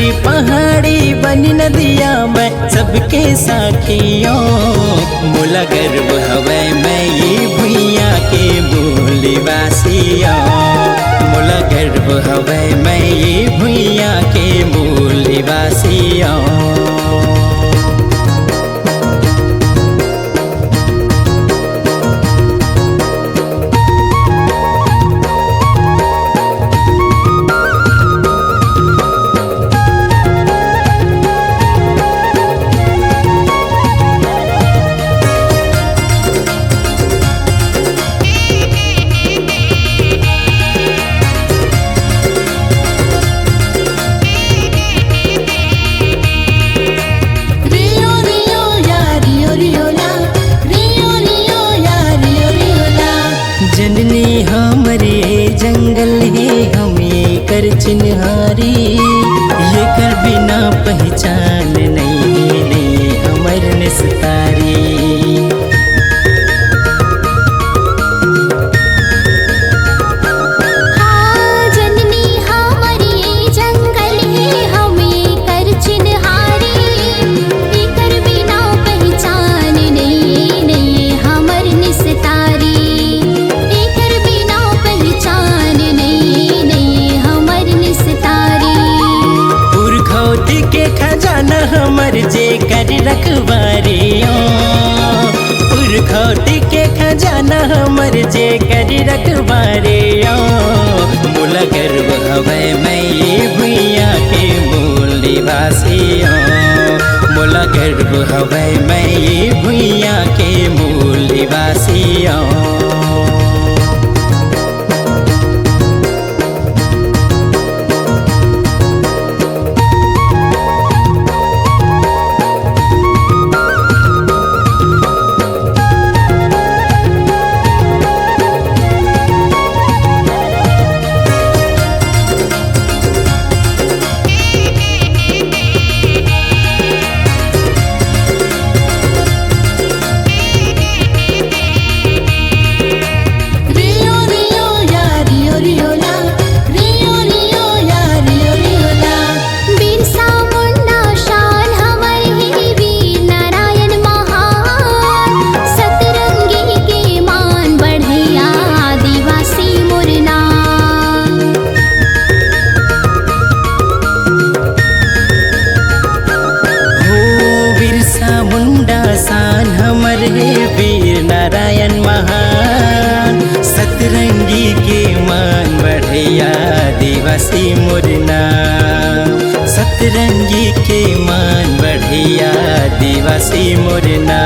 कोई पहाड़ी बनी नदिया में सबके साखियों मोला गर्व हवे मैं ये भुइया के मूलवासियों मोला गर्व हवे मैं ये भुइया के मूलवासियों। जननी हमरे जंगल है हम ये कर चिन्हारी ये कर बिना पहचान नहीं हमर निस्तारी। खजाना हमर जे कर रखवारियों पुरखौती के खजाना हमर जे कर रखवारियों मोला गर्व हवे मैं ये भुइया के मूलवासियों मोला गर्व हवे मैं ये भुइया के मूलवासियों। शान हमर है वीर नारायण महान सतरंगी के मान बढ़िया आदिवासी मुरना सतरंगी के मान बढ़िया आदिवासी मुरना।